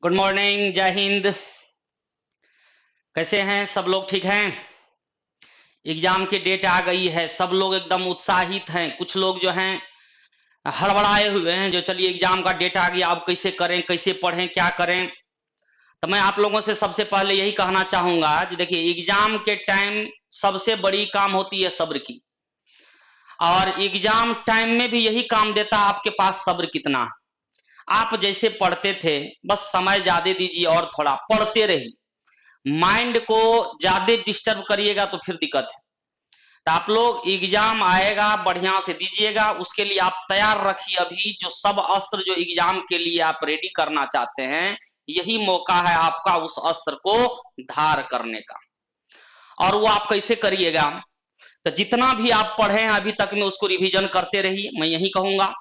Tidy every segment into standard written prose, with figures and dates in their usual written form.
Good morning, जय हिंद। कैसे हैं सब लोग? ठीक हैं? एग्जाम की डेट आ गई है, सब लोग एकदम उत्साहित हैं। कुछ लोग जो हैं हड़बड़ाए हुए हैं, जो चलिए एग्जाम का डेट आ गया, अब कैसे करें, कैसे पढ़ें, क्या करें। तो मैं आप लोगों से सबसे पहले यही कहना चाहूंगा कि देखिए, एग्जाम के टाइम सबसे बड़ी काम होती है सब्र की। और एग्जाम टाइम में भी यही काम देता है आपके पास सब्र कितना है। आप जैसे पढ़ते थे, बस समय ज्यादा दीजिए और थोड़ा पढ़ते रहिए। माइंड को ज्यादा डिस्टर्ब करिएगा तो फिर दिक्कत है। तो आप लोग एग्जाम आएगा, बढ़िया से दीजिएगा। उसके लिए आप तैयार रखिए। अभी जो सब अस्त्र जो एग्जाम के लिए आप रेडी करना चाहते हैं, यही मौका है आपका उस अस्त्र को धार करने का। और वो आप कैसे करिएगा? तो जितना भी आप पढ़े हैं अभी तक में, उसको रिवीजन करते रहिए, मैं यही कहूंगा।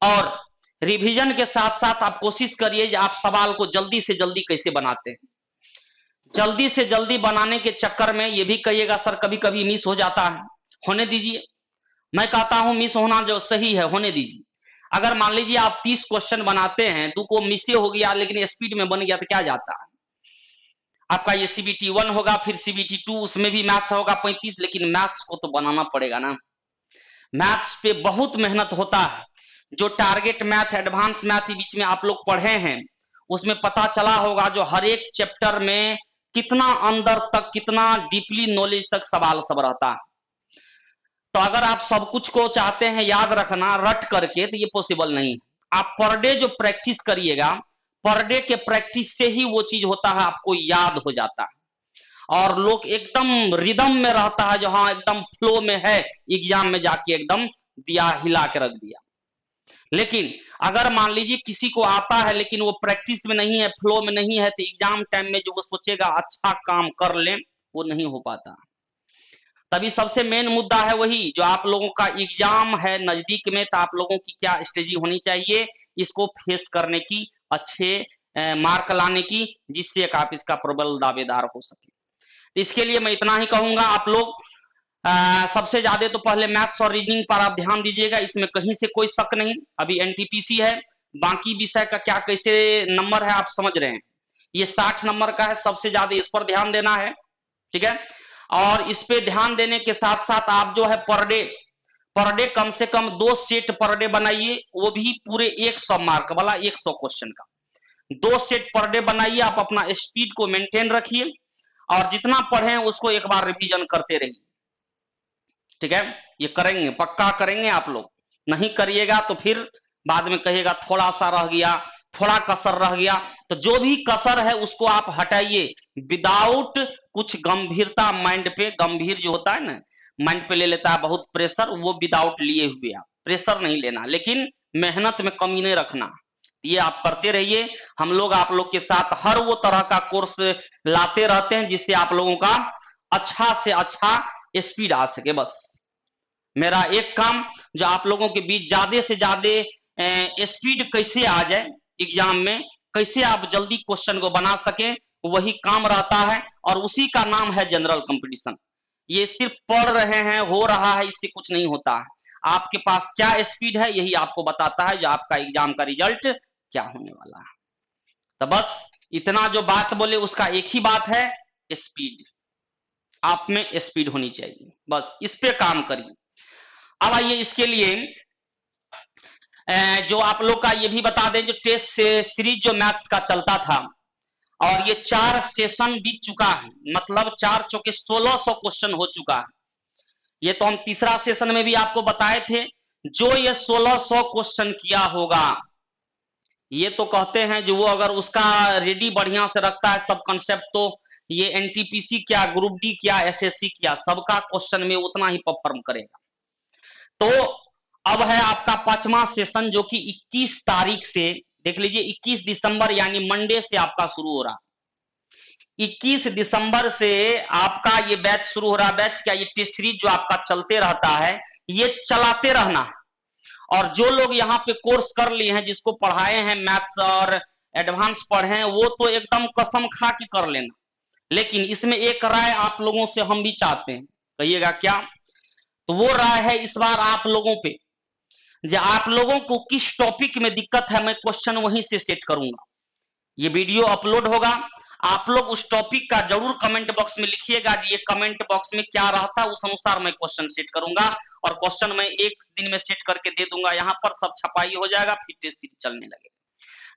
और रिवीजन के साथ साथ आप कोशिश करिए कि आप सवाल को जल्दी से जल्दी कैसे बनाते हैं। जल्दी से जल्दी बनाने के चक्कर में ये भी कहिएगा सर कभी कभी मिस हो जाता है, होने दीजिए। मैं कहता हूं मिस होना जो सही है, होने दीजिए। अगर मान लीजिए आप 30 क्वेश्चन बनाते हैं, दो को मिस हो गया लेकिन स्पीड में बन गया तो क्या जाता है? आपका ये सीबीटी 1 होगा, फिर सीबीटी 2, उसमें भी मैथ्स होगा 35, लेकिन मैथ्स को तो बनाना पड़ेगा ना। मैथ्स पे बहुत मेहनत होता है। जो टारगेट मैथ, एडवांस मैथ बीच में आप लोग पढ़े हैं, उसमें पता चला होगा जो हर एक चैप्टर में कितना अंदर तक, कितना डीपली नॉलेज तक सवाल सब रहता है। तो अगर आप सब कुछ को चाहते हैं याद रखना रट करके, तो ये पॉसिबल नहीं है। आप पर डे जो प्रैक्टिस करिएगा, पर डे के प्रैक्टिस से ही वो चीज होता है, आपको याद हो जाता है। और लोग एकदम रिदम में रहता है, जो हाँ एकदम फ्लो में है, एग्जाम में जाके एकदम दिया हिला के रख दिया। लेकिन अगर मान लीजिए किसी को आता है लेकिन वो प्रैक्टिस में नहीं है, फ्लो में नहीं है, तो एग्जाम टाइम में जो वो सोचेगा अच्छा काम कर ले, वो नहीं हो पाता। तभी सबसे मेन मुद्दा है वही, जो आप लोगों का एग्जाम है नजदीक में, तो आप लोगों की क्या स्ट्रेटेजी होनी चाहिए इसको फेस करने की, अच्छे मार्क लाने की, जिससे आप इसका प्रबल दावेदार हो सके। तो इसके लिए मैं इतना ही कहूंगा, आप लोग सबसे ज्यादा तो पहले मैथ्स और रीजनिंग पर आप ध्यान दीजिएगा, इसमें कहीं से कोई शक नहीं। अभी एनटीपीसी है, बाकी विषय का क्या कैसे नंबर है आप समझ रहे हैं। ये 60 नंबर का है, सबसे ज्यादा इस पर ध्यान देना है, ठीक है। और इस पे ध्यान देने के साथ साथ आप जो है पर डे कम से कम 2 सेट पर डे बनाइए, वो भी पूरे 100 मार्क वाला, 100 क्वेश्चन का 2 सेट पर डे बनाइए। आप अपना स्पीड को मेंटेन रखिए और जितना पढ़े उसको एक बार रिवीजन करते रहिए, ठीक है। ये करेंगे, पक्का करेंगे आप लोग। नहीं करिएगा तो फिर बाद में कहिएगा थोड़ा सा रह गया, थोड़ा कसर रह गया। तो जो भी कसर है उसको आप हटाइए, विदाउट कुछ गंभीरता माइंड पे। गंभीर जो होता है ना, माइंड पे ले लेता है बहुत प्रेशर, वो विदाउट लिए हुए आप प्रेशर नहीं लेना, लेकिन मेहनत में कमी नहीं रखना। ये आप करते रहिए। हम लोग आप लोग के साथ हर वो तरह का कोर्स लाते रहते हैं जिससे आप लोगों का अच्छा से अच्छा स्पीड आ सके। बस मेरा एक काम, जो आप लोगों के बीच ज्यादा से ज्यादा स्पीड कैसे आ जाए एग्जाम में, कैसे आप जल्दी क्वेश्चन को बना सके, वही काम रहता है। और उसी का नाम है जनरल कंपटीशन। ये सिर्फ पढ़ रहे हैं, हो रहा है, इससे कुछ नहीं होता है। आपके पास क्या स्पीड है यही आपको बताता है जो आपका एग्जाम का रिजल्ट क्या होने वाला है। तो बस इतना जो बात बोले उसका एक ही बात है, स्पीड। आप में स्पीड होनी चाहिए, बस इस पे काम करिए। अब आइए इसके लिए जो आप लोग का ये भी बता दें, जो टेस्ट से सीरीज जो मैथ्स का चलता था, और ये 4 सेशन बीत चुका है, मतलब 4 चौके 1600 क्वेश्चन हो चुका है। ये तो हम तीसरा सेशन में भी आपको बताए थे। जो ये 1600 क्वेश्चन किया होगा, ये तो कहते हैं जो वो अगर उसका रेडी बढ़िया से रखता है सब कंसेप्ट, तो ये एनटीपीसी क्या, ग्रुप डी क्या, एसएससी क्या, सबका क्वेश्चन में उतना ही परफॉर्म करेगा। तो अब है आपका 5वां सेशन, जो कि 21 तारीख से, देख लीजिए 21 दिसंबर यानी मंडे से आपका शुरू हो रहा। 21 दिसंबर से आपका ये बैच शुरू हो रहा। बैच क्या, ये टेस्ट सीरीज जो आपका चलते रहता है, ये चलाते रहना है। और जो लोग यहाँ पे कोर्स कर लिए हैं, जिसको पढ़ाए हैं मैथ्स और एडवांस पढ़े हैं, वो तो एकदम कसम खा के कर लेना। लेकिन इसमें एक राय आप लोगों से हम भी चाहते हैं, कहिएगा क्या? तो वो राय है इस बार आप लोगों पे, जो आप लोगों को किस टॉपिक में दिक्कत है, मैं क्वेश्चन वहीं से सेट करूंगा। ये वीडियो अपलोड होगा, आप लोग उस टॉपिक का जरूर कमेंट बॉक्स में लिखिएगा जी, ये कमेंट बॉक्स में क्या रहता है उस अनुसार मैं क्वेश्चन सेट करूंगा, और क्वेश्चन मैं एक दिन में सेट करके दे दूंगा, यहाँ पर सब छपाई हो जाएगा, फिर टेस्ट सीरीज चलने लगेगा।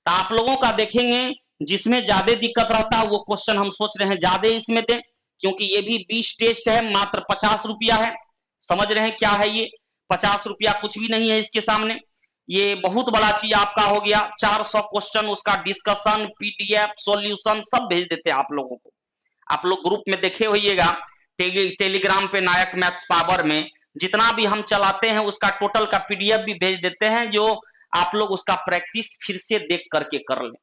तो आप लोगों का देखेंगे जिसमें ज्यादा दिक्कत रहता है वो क्वेश्चन हम सोच रहे हैं ज्यादा इसमें दें, क्योंकि ये भी 20 टेस्ट है, मात्र 50 रुपया है। समझ रहे हैं क्या है ये? 50 रुपया कुछ भी नहीं है इसके सामने। ये बहुत बड़ा चीज आपका हो गया। 400 क्वेश्चन, उसका डिस्कशन, पीडीएफ, सॉल्यूशन सब भेज देते हैं आप लोगों को। आप लोग ग्रुप में देखे होइएगा, टेलीग्राम पे नायक मैथ्स पावर में जितना भी हम चलाते हैं उसका टोटल का पीडीएफ भी भेज देते हैं, जो आप लोग उसका प्रैक्टिस फिर से देख करके कर लें।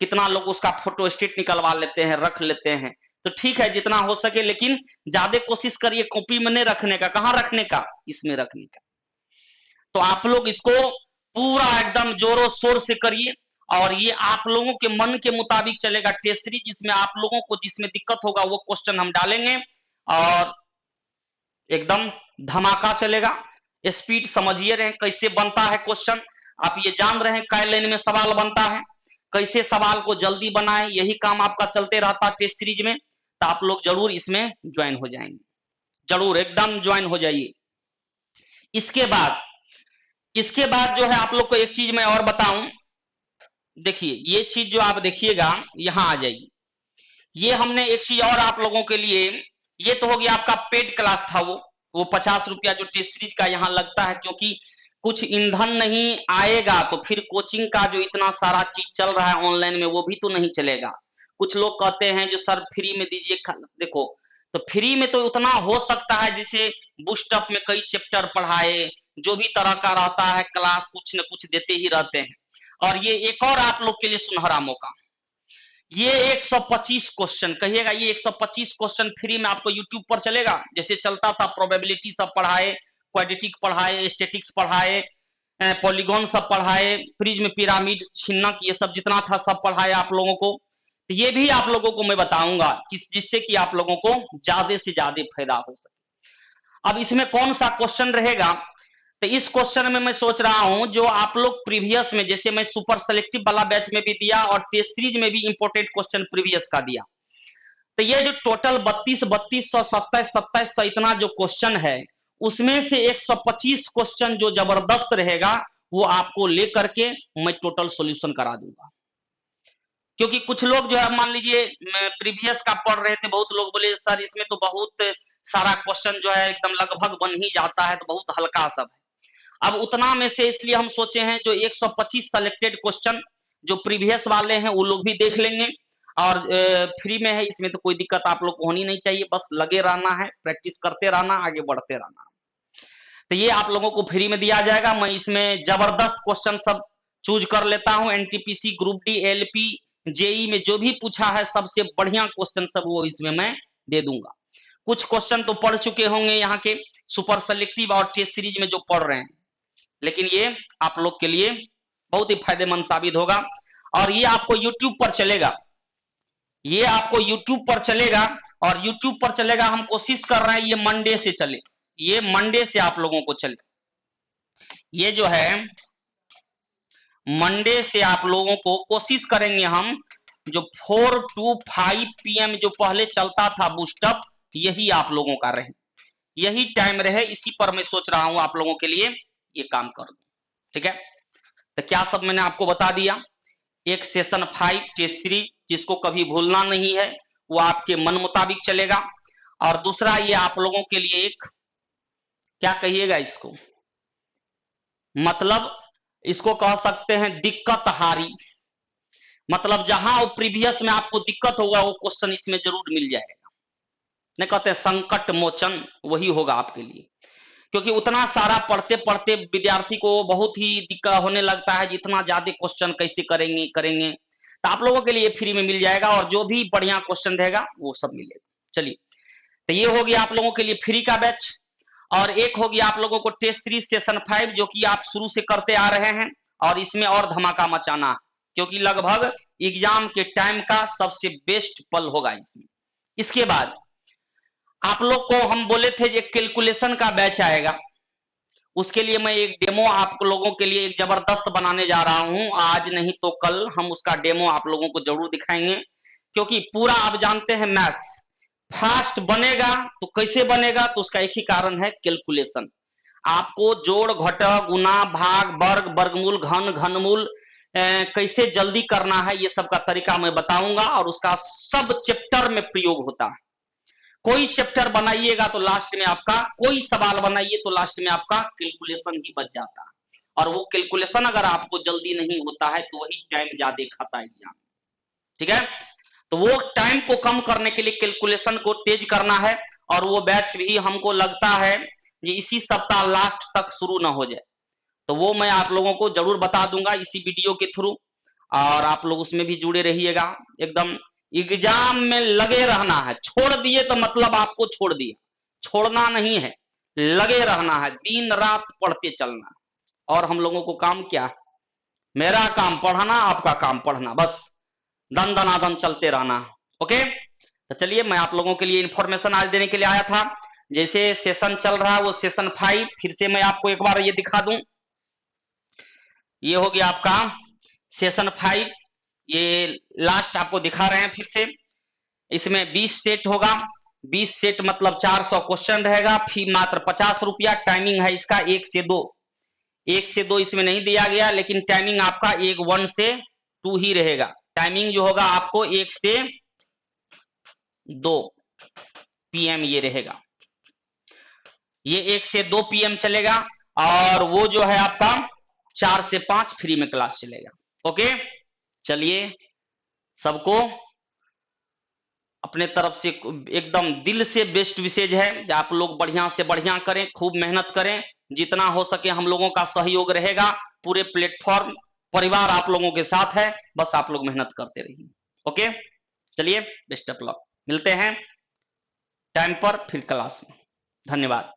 कितना लोग उसका फोटो स्टेट निकलवा लेते हैं, रख लेते हैं। तो ठीक है जितना हो सके, लेकिन ज्यादा कोशिश करिए कॉपी में नहीं रखने का। कहां रखने का? इसमें रखने का। तो आप लोग इसको पूरा एकदम जोरों शोर से करिए, और ये आप लोगों के मन के मुताबिक चलेगा टेस्ट सीरीज, जिसमें आप लोगों को जिसमें दिक्कत होगा वो क्वेश्चन हम डालेंगे और एकदम धमाका चलेगा। स्पीड समझिए रहे कैसे बनता है क्वेश्चन, आप ये जान रहे हैं कै लाइन में सवाल बनता है, कैसे सवाल को जल्दी बनाए, यही काम आपका चलते रहता है टेस्ट सीरीज में। तो आप लोग जरूर इसमें ज्वाइन हो जाएंगे, जरूर एकदम ज्वाइन हो जाइए। इसके बाद जो है आप लोग को एक चीज मैं और बताऊं, देखिए ये चीज जो आप देखिएगा यहां आ जाइए, ये हमने एक चीज और आप लोगों के लिए, ये तो हो गया आपका पेड क्लास था, वो 50 रुपया जो टेस्ट सीरीज का यहाँ लगता है, क्योंकि कुछ ईंधन नहीं आएगा तो फिर कोचिंग का जो इतना सारा चीज चल रहा है ऑनलाइन में वो भी तो नहीं चलेगा। कुछ लोग कहते हैं जो सर फ्री में दीजिए, देखो तो फ्री में तो उतना हो सकता है जैसे बूस्टअप में कई चैप्टर पढ़ाए, जो भी तरह का रहता है क्लास कुछ न कुछ देते ही रहते हैं। और ये एक और आप लोग के लिए सुनहरा मौका, ये 125 क्वेश्चन, कहिएगा ये 125 क्वेश्चन फ्री में आपको यूट्यूब पर चलेगा। जैसे चलता था प्रोबेबिलिटी सब पढ़ाए, क्वाड्रेटिक पढ़ाए, स्टैटिक्स पढ़ाए, पॉलीगॉन सब पढ़ाए, फ्रीज में पिरामिड, छिन्नक, ये सब जितना था सब पढ़ाए आप लोगों को। तो ये भी आप लोगों को मैं बताऊंगा जिससे कि आप लोगों को ज्यादा से ज्यादा फायदा हो सके। अब इसमें कौन सा क्वेश्चन रहेगा, तो इस क्वेश्चन में मैं सोच रहा हूं जो आप लोग प्रीवियस में, जैसे मैं सुपर सेलेक्टिव वाला बैच में भी दिया और टेस्ट सीरीज में भी इंपोर्टेंट क्वेश्चन प्रीवियस का दिया, तो ये जो टोटल 32 3200 27 2700 इतना जो क्वेश्चन है, उसमें से 125 क्वेश्चन जो जबरदस्त रहेगा वो आपको लेकर के मैं टोटल सॉल्यूशन करा दूंगा। क्योंकि कुछ लोग जो है मान लीजिए प्रीवियस का पढ़ रहे थे, बहुत लोग बोले सर इसमें तो बहुत सारा क्वेश्चन जो है एकदम लगभग बन ही जाता है, तो बहुत हल्का सब है। अब उतना में से इसलिए हम सोचे हैं जो 125 सेलेक्टेड क्वेश्चन जो प्रीवियस वाले हैं वो लोग भी देख लेंगे, और फ्री में है, इसमें तो कोई दिक्कत आप लोग को होनी नहीं चाहिए, बस लगे रहना है, प्रैक्टिस करते रहना, आगे बढ़ते रहना। तो ये आप लोगों को फ्री में दिया जाएगा। मैं इसमें जबरदस्त क्वेश्चन सब चूज कर लेता हूं, NTPC, group D, LP, JE में जो भी पूछा है सबसे बढ़िया क्वेश्चन सब वो इसमें मैं दे दूंगा। कुछ क्वेश्चन तो पढ़ चुके होंगे यहाँ के सुपर सेलेक्टिव और टेस्ट सीरीज में जो पढ़ रहे हैं, लेकिन ये आप लोग के लिए बहुत ही फायदेमंद साबित होगा। और ये आपको YouTube पर चलेगा, ये आपको YouTube पर चलेगा, और YouTube पर चलेगा, हम कोशिश कर रहे हैं ये मंडे से चले, ये मंडे से आप लोगों को चले, ये जो है मंडे से आप लोगों को कोशिश करेंगे हम, जो 4 to 5 PM जो पहले चलता था बूस्टअप, यही आप लोगों का रहे, यही टाइम रहे, इसी पर मैं सोच रहा हूं आप लोगों के लिए ये काम कर दूं। ठीक है, तो क्या सब मैंने आपको बता दिया। एक सेशन 5 टेस्ट सीरीज जिसको कभी भूलना नहीं है, वो आपके मन मुताबिक चलेगा। और दूसरा ये आप लोगों के लिए एक, क्या कहिएगा इसको, मतलब इसको कह सकते हैं दिक्कत हारी, मतलब जहां वो प्रीवियस में आपको दिक्कत होगा वो क्वेश्चन इसमें जरूर मिल जाएगा। नहीं कहते संकट मोचन, वही होगा आपके लिए, क्योंकि उतना सारा पढ़ते पढ़ते विद्यार्थी को बहुत ही दिक्कत होने लगता है, जितना ज्यादा क्वेश्चन कैसे करेंगे। तो आप लोगों के लिए फ्री में मिल जाएगा, और जो भी बढ़िया क्वेश्चन रहेगा वो सब मिलेगा। चलिए, तो ये हो गया आप लोगों के लिए फ्री का बैच, और एक हो गया आप लोगों को टेस्ट सीरीज सेशन 5 जो कि आप शुरू से करते आ रहे हैं, और इसमें और धमाका मचाना, क्योंकि लगभग एग्जाम के टाइम का सबसे बेस्ट पल होगा इसमें। इसके बाद आप लोग को हम बोले थे कि कैलकुलेशन का बैच आएगा, उसके लिए मैं एक डेमो आप लोगों के लिए एक जबरदस्त बनाने जा रहा हूं। आज नहीं तो कल हम उसका डेमो आप लोगों को जरूर दिखाएंगे, क्योंकि पूरा आप जानते हैं मैथ्स फास्ट बनेगा तो कैसे बनेगा, तो उसका एक ही कारण है, कैलकुलेशन। आपको जोड़ घटा गुना भाग वर्ग वर्गमूल घन घनमूल कैसे जल्दी करना है, ये सब का तरीका मैं बताऊंगा, और उसका सब चैप्टर में प्रयोग होता है। कोई चैप्टर बनाइएगा तो लास्ट में आपका, कोई सवाल बनाइए तो लास्ट में आपका कैलकुलेशन ही बच जाता है, और वो कैलकुलेशन अगर आपको जल्दी नहीं होता है तो वही टाइम ज्यादा खाता है एग्जाम। ठीक है, तो वो टाइम को कम करने के लिए कैलकुलेशन को तेज करना है, और वो बैच भी हमको लगता है कि इसी सप्ताह लास्ट तक शुरू ना हो जाए, तो वो मैं आप लोगों को जरूर बता दूंगा इसी वीडियो के थ्रू, और आप लोग उसमें भी जुड़े रहिएगा। एकदम एग्जाम में लगे रहना है, छोड़ दिए तो मतलब आपको छोड़ दिया, छोड़ना नहीं है, लगे रहना है, दिन रात पढ़ते चलना। और हम लोगों को काम क्या, मेरा काम पढ़ाना, आपका काम पढ़ना, बस दन दनादन चलते रहना। ओके, तो चलिए मैं आप लोगों के लिए इंफॉर्मेशन आज देने के लिए आया था। जैसे सेशन चल रहा है वो सेशन 5, फिर से मैं आपको एक बार ये दिखा दूं, ये हो गया आपका सेशन 5, ये लास्ट आपको दिखा रहे हैं फिर से। इसमें 20 सेट होगा, 20 सेट मतलब 400 क्वेश्चन रहेगा, फी मात्र 50 रुपया। टाइमिंग है इसका 1 से 2, 1 से 2 इसमें नहीं दिया गया, लेकिन टाइमिंग आपका 1 से 2 ही रहेगा। टाइमिंग जो होगा आपको 1 से 2 PM ये रहेगा, ये 1 से 2 PM चलेगा, और वो जो है आपका 4 से 5 फ्री में क्लास चलेगा। ओके, चलिए सबको अपने तरफ से एकदम दिल से बेस्ट विशेष है कि आप लोग बढ़िया से बढ़िया करें, खूब मेहनत करें, जितना हो सके हम लोगों का सहयोग रहेगा, पूरे प्लेटफॉर्म परिवार आप लोगों के साथ है, बस आप लोग मेहनत करते रहिए। ओके, चलिए बेस्ट ऑफ लक, मिलते हैं टाइम पर फिर क्लास में। धन्यवाद।